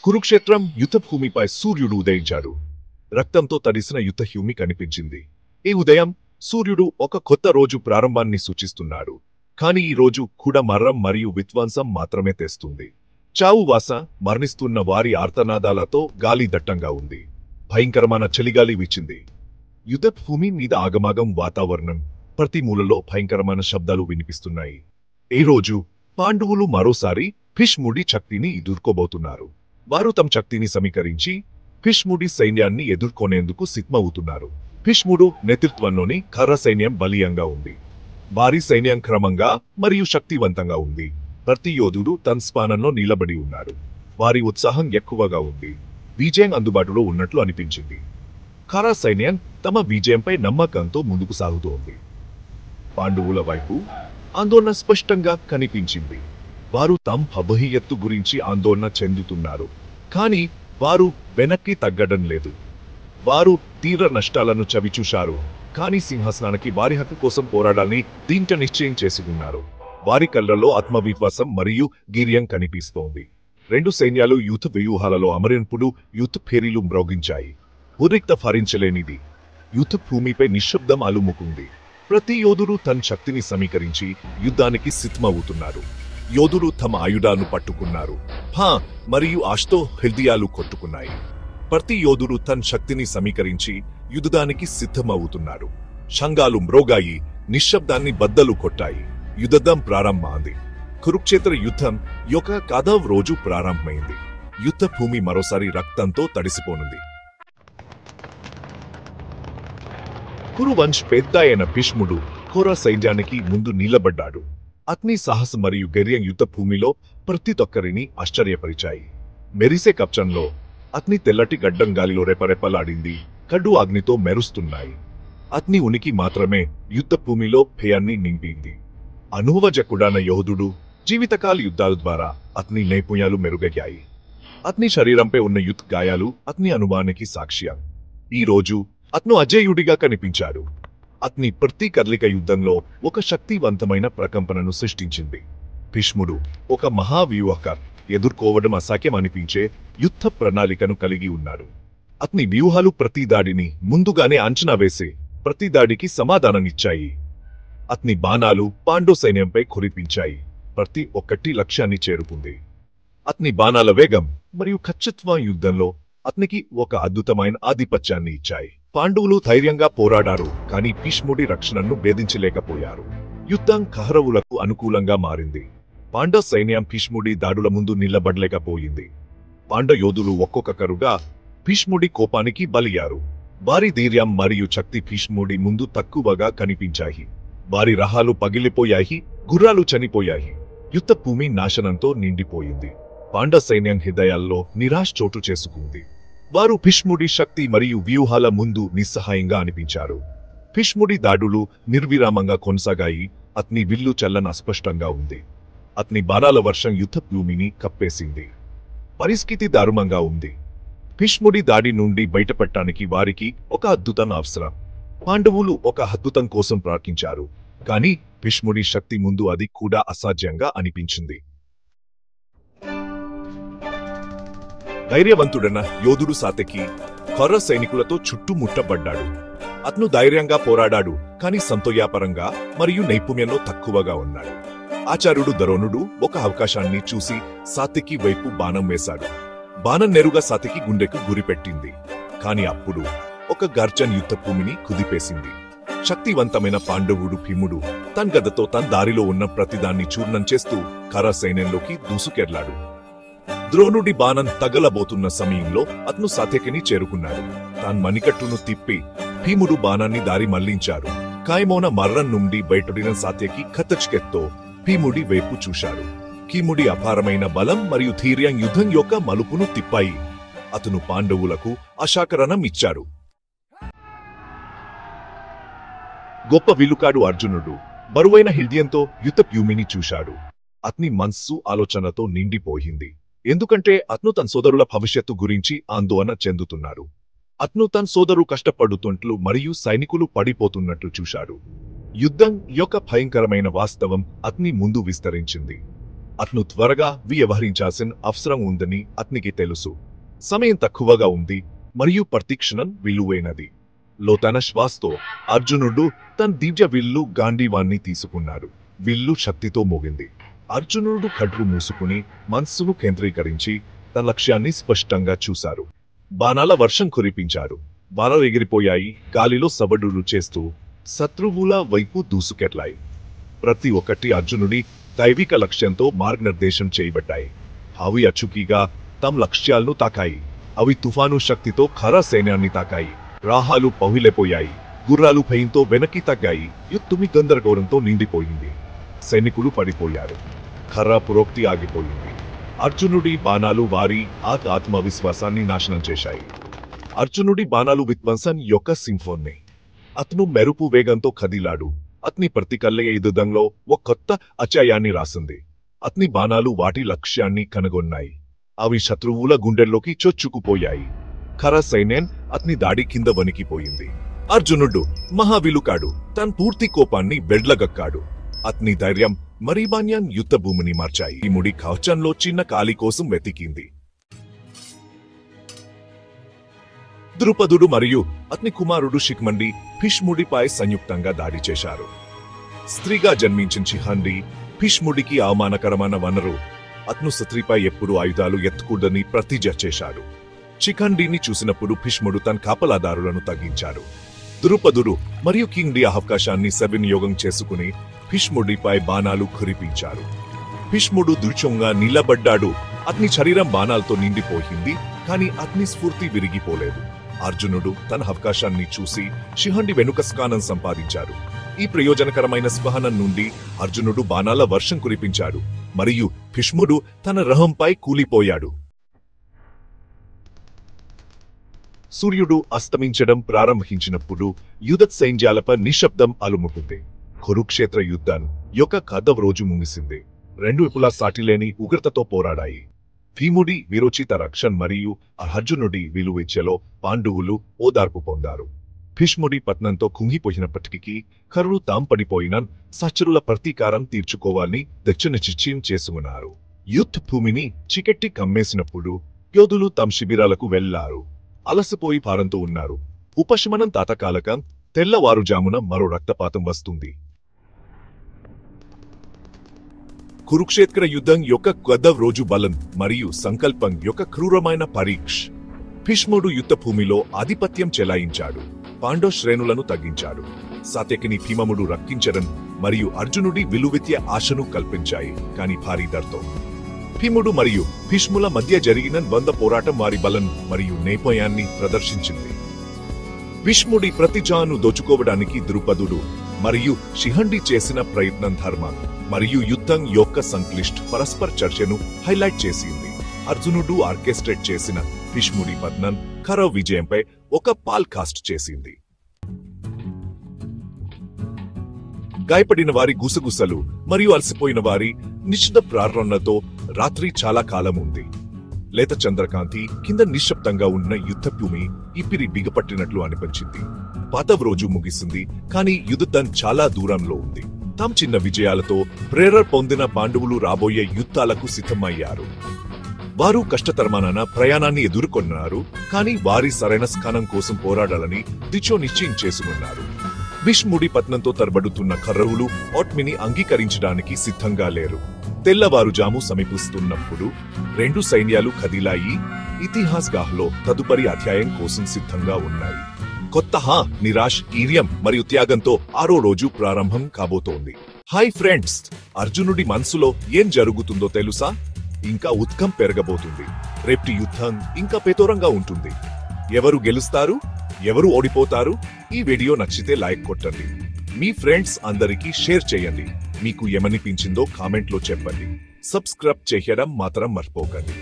కురుక్షేత్రం యుద్ధభూమిపై సూర్యుడు ఉదయించాడు. రక్తంతో తడిసిన యుద్ధభూమి కనిపించింది. ఈ ఉదయం సూర్యుడు ఒక కొత్త రోజు ప్రారంభాన్ని సూచిస్తున్నాడు. కాని ఈ రోజు కూడా మరణం మరియు విధ్వంసం మాత్రమే తెస్తుంది. చావు వాస మరణిస్తున్న వారి ఆర్తనాదాలతో గాలి దట్టంగా ఉంది. భయంకరమైన చలిగాలి వీచింది. యుద్ధభూమి మీద ఆగమాగం వాతావరణం, ప్రతి మూలలో భయంకరమైన శబ్దాలు వినిపిస్తున్నాయి. ఈ రోజు పాండవులు మరోసారి భీష్ముడి శక్తిని ఎదుర్కోబోతున్నారు. వారు తమ శక్తిని సమీకరించి భీష్ముడి సైన్యాన్ని ఎదుర్కొనేందుకు సిద్ధమవుతున్నారు. భీష్ముడు నేతృత్వంలోని ఖర సైన్యం బలీయంగా ఉంది. వారి సైన్యం క్రమంగా మరియు శక్తివంతంగా ఉంది. ప్రతి యోధుడు తన స్థానంలో నిలబడి ఉన్నారు. వారి ఉత్సాహం ఎక్కువగా ఉంది. విజయం అందుబాటులో ఉన్నట్లు అనిపించింది. ఖర సైన్యం తమ విజయంపై నమ్మకంతో ముందుకు సాగుతోంది. పాండవుల వైపు ఆందోళన స్పష్టంగా కనిపించింది. వారు తమ భవిష్యత్తు గురించి ఆందోళన చెందుతున్నారు. కానీ వారు వెనక్కి తగ్గడం లేదు. వారు తీవ్ర నష్టాలను చవిచూశారు. కానీ సింహాసనానికి వారి హక్కు కోసం పోరాడాలని దీంట నిశ్చయం చేసి ఉన్నారు. వారి కళ్ళలో ఆత్మవిశ్వాసం మరియు ధైర్యం కనిపిస్తోంది. రెండు సైన్యాలు యుద్ధ వ్యూహాలలో అమరింపుడు యుద్ధ పేరీలు మ్రోగించాయి. ఉద్రిక్త భరించలేనిది. యుద్ధ భూమిపై నిశ్శబ్దం అలుముకుంది. ప్రతి యోధుడు తన శక్తిని సమీకరించి యుద్ధానికి సిద్ధమవుతున్నారు. యోధుడు తమ ఆయుధాలను పట్టుకున్నారు. మరియు ఆశతో హృదయాలు కొట్టుకున్నాయి. ప్రతి యోధుడు తన శక్తిని సమీకరించి యుద్ధానికి సిద్ధమవుతున్నారు. శంఖాలు మ్రోగాయి. నిశ్శబ్దాన్ని బద్దలు కొట్టాయి. యుద్ధం ప్రారంభమైంది. కురుక్షేత్ర యుద్ధం యొక్క కథ రోజు ప్రారంభమైంది. యుద్ధ భూమి మరోసారి రక్తంతో తడిసిపోనుంది. కురువంశ్ పెద్ద అయిన భీష్ముడు ఖర సైన్యానికి ముందు నిలబడ్డాడు. అతని సాహసం మరియు ధైర్యం యుద్ధ భూమిలో ప్రతి ఒక్కరిని ఆశ్చర్యపరిచాయి. మెరిసే కవచంలో అతని తెల్లటి గడ్డం గాలిలో రెపరెపలాడింది. కడ్డు అగ్నితో మెరుస్తున్నాయి. అతని ఉనికి మాత్రమే యుద్ధ భూమిలో భయాన్ని నింపింది. అనుభవజకుడైన యోధుడు జీవితకాల యుద్ధాల ద్వారా అతని నైపుణ్యాలు మెరుగయ్యాయి. అతని శరీరంపై ఉన్న యుద్ధ గాయాలు అతని అనుభవానికి సాక్ష్యం. ఈ రోజు అతను అజేయుడిగా కనిపించాడు. అతని ప్రతి కదలిక యుద్ధంలో ఒక శక్తివంతమైన ప్రకంపనను సృష్టించింది. భీష్ముడు ఒక మహావ్యూహకర్, ఎదుర్కోవడం అసాధ్యం అనిపించే యుద్ధ ప్రణాళికను కలిగి ఉన్నాడు. అతని వ్యూహాలు ప్రతి దాడిని ముందుగానే అంచనా వేసి ప్రతి దాడికి సమాధానమిచ్చాయి. అతని బాణాలు పాండవ సైన్యంపై కురిపించాయి. ప్రతి ఒక్కటి లక్ష్యాన్ని చేరుకుంది. అతని బాణాల వేగం మరియు ఖచ్చితత్వం యుద్ధంలో అతనికి ఒక అద్భుతమైన ఆధిపత్యాన్ని ఇచ్చాయి. పాండవులు ధైర్యంగా పోరాడారు. కానీ భీష్ముడి రక్షణను భేదించలేకపోయారు. యుద్ధం కౌరవులకు అనుకూలంగా మారింది. పాండవ సైన్యం భీష్ముడి దాడుల ముందు నిలబడలేకపోయింది. పాండవ యోధులు ఒక్కొక్కరుగా భీష్ముడి కోపానికి బలయ్యారు. వారి ధైర్యం మరియు శక్తి భీష్ముడి ముందు తక్కువగా కనిపించాయి. వారి రహాలు పగిలిపోయాయి. గుర్రాలు చనిపోయాయి. యుద్ధ భూమి నాశనంతో నిండిపోయింది. పాండవ సైన్యం హృదయాల్లో నిరాశ చోటు చేసుకుంది. వారు భీష్ముడి శక్తి మరియు వ్యూహాల ముందు నిస్సహాయంగా అనిపించారు. భీష్ముడి దాడులు నిర్విరామంగా కొనసాగాయి. అతని విల్లు చల్లన అస్పష్టంగా ఉంది. అతని బాణాల వర్షం యుద్ధ భూమిని కప్పేసింది. పరిస్థితి దారుణంగా ఉంది. భీష్ముడి దాడి నుండి బయటపడటానికి వారికి ఒక అద్భుతం అవసరం. పాండవులు ఒక అద్భుతం కోసం ప్రార్థించారు. కానీ భీష్ముడి శక్తి ముందు అది కూడా అసాధ్యంగా అనిపించింది. ధైర్యవంతుడైన యోధుడు సాత్యకి ఖర సైనికులతో చుట్టుముట్టబడ్డాడు. అతను ధైర్యంగా పోరాడాడు. కానీ సంతోషపరంగా మరియు నైపుణ్యంలో తక్కువగా ఉన్నాడు. ఆచార్యుడు ద్రోణుడు ఒక అవకాశాన్ని చూసి సాత్యకి వైపు బాణం వేశాడు. బాణం నేరుగా సాత్యకి గుండెకు గురిపెట్టింది. కానీ అప్పుడు ఒక గర్జన్ యుద్ధ భూమిని కుదిపేసింది. శక్తివంతమైన పాండవుడు భీముడు తన గదతో తన దారిలో ఉన్న ప్రతిదాన్ని చూర్ణం చేస్తూ ఖర సైన్యంలోకి దూసుకెళ్లాడు. ద్రోణుడి బాణం తగలబోతున్న సమయంలో అతను సాత్యకిని చేరుకున్నాడు. తాను మణికట్టును తిప్పి భీముడు బాణాన్ని దారి మళ్లించారు. కాయమోన మరణం నుండి బయటపడిన సాత్యకి కథచ్కెత్తో భీముడి వైపు చూశాడు. భీముడి అపారమైన బలం మరియు ధైర్యం యుద్ధం యొక్క మలుపును తిప్పాయి. అతను పాండవులకు ఆశాకరణం ఇచ్చాడు. గొప్ప విల్లుకాడు అర్జునుడు బరువైన హృదయంతో యుద్ధ భూమిని చూశాడు. అతని మనస్సు ఆలోచనతో నిండిపోయింది. ఎందుకంటే అతను తన సోదరుల భవిష్యత్తు గురించి ఆందోళన చెందుతున్నాడు. అతను తన సోదరు కష్టపడుతున్నట్లు మరియు సైనికులు పడిపోతున్నట్లు చూశాడు. యుద్ధం యొక్క భయంకరమైన వాస్తవం అతని ముందు విస్తరించింది. అతను త్వరగా వ్యవహరించాల్సిన అవసరం ఉందని అతనికి తెలుసు. సమయం తక్కువగా ఉంది మరియు ప్రతిక్షణం విలువైనది. లోతైన శ్వాసతో అర్జునుడు తన దివ్య విల్లు గాంధీవాన్ని తీసుకున్నాడు. విల్లు శక్తితో మోగింది. అర్జునుడు కళ్ళు మూసుకుని మనస్సును కేంద్రీకరించి తన లక్ష్యాన్ని స్పష్టంగా చూశారు. బాణాల వర్షం కురిపించారు. బాణాలు ఎగిరిపోయాయి, గాలిలో సవడులు చేస్తూ శత్రువుల వైపు దూసుకెళ్లాయి. ప్రతి ఒక్కటి అర్జునుడి దైవిక లక్ష్యంతో మార్గనిర్దేశం చేయబడ్డాయి. అవి అచుకీగా తమ లక్ష్యాలను తాకాయి. అవి తుఫాను శక్తితో ఖర సైన్యాన్ని తాకాయి. రాహాలు పవిలిపోయాయి. గుర్రాలు భయంతో వెనక్కి తగ్గాయి. యుద్ధం గందరగోళంతో నిండిపోయింది. సైనికులు పడిపోయారు. ఖర పురోక్తి ఆగిపోయింది. అర్జునుడి బాణాలు వారి ఆత్మవిశ్వాసాన్ని నాశనం చేశాయి. అర్జునుడి బాణాలు విధ్వంసం యొక్క సింఫోనీ. అతను మెరుపు వేగంతో కదిలాడు. అతని ప్రతి కళ్ళ యుద్ధంలో ఒక కొత్త అధ్యాయాన్ని రాసింది. అతని బాణాలు వాటి లక్ష్యాన్ని కనుగొన్నాయి. అవి శత్రువుల గుండెల్లోకి చొచ్చుకుపోయాయి. ఖర సైన్యం అతని దాడి కింద వణికిపోయింది. అర్జునుడు మహావిలుకాడు. తన పూర్తి కోపాన్ని వెడ్లగక్కాడు. అతని ధైర్యం మరీబాన్యాన్ యుద్ధ భూమిని మార్చాయి. ఈ ముడి కవచంలో చిన్న ఖాళీ కోసం వెతికింది. ద్రుపదుడు మరియు అతని కుమారుడు శిఖండి భీష్ముడిపై సంయుక్తంగా దాడి చేశారు. స్త్రీగా జన్మించిన శిఖండి భీష్ముడికి అవమానకరమైన వనరు. అతను స్త్రీపై ఎప్పుడు ఆయుధాలు ఎత్తకూడదని ప్రతిజ్ఞ చేశాడు. శిఖండిని చూసినప్పుడు భీష్ముడు తన కాపలాదారులను తగ్గించాడు. ద్రుపదుడు మరియు కింగ్డి అవకాశాన్ని సద్వినియోగం చేసుకుని భీష్ముడిపై బాణాలు కురిపించారు. భీష్ముడు దృఢంగా నిలబడ్డాడు. అతని శరీరం బాణాలతో నిండిపోయింది, కానీ అతని స్ఫూర్తి విరిగిపోలేదు. అర్జునుడు తన అవకాశాన్ని చూసి శిఖండి వెనుక స్థానం సంపాదించాడు. ఈ ప్రయోజనకరమైన స్పహనం నుండి అర్జునుడు బాణాల వర్షం కురిపించాడు మరియు భీష్ముడు తన రహంపై కూలిపోయాడు. సూర్యుడు అస్తమించడం ప్రారంభించినప్పుడు యుద్ధ సైన్యాలపై నిశ్శబ్దం అలుముకుంది. కురుక్షేత్ర యుద్ధం యొక్క కథ రోజు ముగిసింది. రెండు వైపులా సాటిలేని ఉగ్రతతో పోరాడాయి. భీముడి వీరోచిత రక్షణ మరియు అర్జునుడి విలువిచ్చలో పాండవులు ఓదార్పు పొందారు. భీష్ముడి పత్నంతో కుంగిపోయినప్పటికీ కరులు తాం పడిపోయిన సహచరుల ప్రతీకారం తీర్చుకోవాలని దక్షిణనిశ్చయం చేసుకున్నారు. యుద్ధ భూమిని చీకట్టి కమ్మేసినప్పుడు యోధులు తమ శిబిరాలకు వెళ్లారు. అలసిపోయి భారంతో ఉన్నారు. ఉపశమనం తాతకాలకం తెల్లవారుజామున మరో రక్తపాతం వస్తుంది. కురుక్షేత్ర యుద్ధం యొక్క కథ రోజు బలం మరియు సంకల్పం యొక్క క్రూరమైన పరీక్ష. భీష్ముడు యుద్ధ భూమిలో ఆధిపత్యం చెలాయించాడు. పాండవ శ్రేణులను తగ్గించాడు. సాత్యకిని భీమముడు రక్షించడం మరియు అర్జునుడి విలువిత్య ఆశను కల్పించాయి, కాని భారీ ధరతో. భీముడు మరియు భీష్ముల మధ్య జరిగిన 100 పోరాటం వారి బలం మరియు నైపుణ్యాన్ని ప్రదర్శించింది. భీష్ముడి ప్రతిజాను దోచుకోవడానికి ద్రుపదుడు మరియు శిఖండి చేసిన ప్రయత్నం ధర్మం మరియు యుద్ధం యొక్క సంక్లిష్ట పరస్పర చర్చను హైలైట్ చేసింది. అర్జునుడు ఆర్కెస్ట్రేట్ చేసిన భీష్ముడి పత్నం ఖర విజయంపై ఒక పాల్కాస్ట్ చేసింది. గాయపడిన వారి గుసగుసలు మరియు అలసిపోయిన వారి నిశ్చిత ప్రారంభంతో రాత్రి చాలా కాలం ఉంది. లేత చంద్రకాంతి కింద నిశ్శబ్దంగా ఉన్న యుద్ధభూమి ఇపిరి బిగపట్టినట్లు అనిపించింది. పాతవ రోజు ముగిసింది, కానీ యుద్ధం చాలా దూరంలో ఉంది. తాము చిన్న విజయాలతో ప్రేరణ పొందిన పాండవులు రాబోయే యుద్ధాలకు సిద్ధమయ్యారు. వారు కష్టతరమైన ప్రయాణాన్ని ఎదుర్కొన్నారు, కానీ వారి సరైన స్థానం కోసం పోరాడాలని దిశో నిశ్చయం చేసుకున్నారు. భీష్ముడి పత్నంతో తరబడుతున్న కర్రవులు ఓట్మిని అంగీకరించడానికి సిద్ధంగా లేరు. తెల్లవారుజాము సమీపిస్తున్నప్పుడు రెండు సైన్యాలు కదిలాయి. ఇతిహాసగాహ్లో తదుపరి అధ్యాయం కోసం సిద్ధంగా ఉన్నాయి. కొత్త నిరాశ్, ఈర్యం మరియు త్యాగంతో 6వ రోజు ప్రారంభం కాబోతోంది. హాయ్ ఫ్రెండ్స్, అర్జునుడి మనసులో ఏం జరుగుతుందో తెలుసా? ఇంకా ఉత్కంఠ పెరగబోతుంది. రేపటి యుద్ధం ఇంకా పేతోరంగా ఉంటుంది. ఎవరు గెలుస్తారు, ఎవరు ఓడిపోతారు? ఈ వీడియో నచ్చితే లైక్ కొట్టండి. మీ ఫ్రెండ్స్ అందరికీ షేర్ చేయండి. మీకు ఏమనిపించిందో కామెంట్లో చెప్పండి. సబ్స్క్రైబ్ చేయడం మాత్రం మర్చిపోకండి.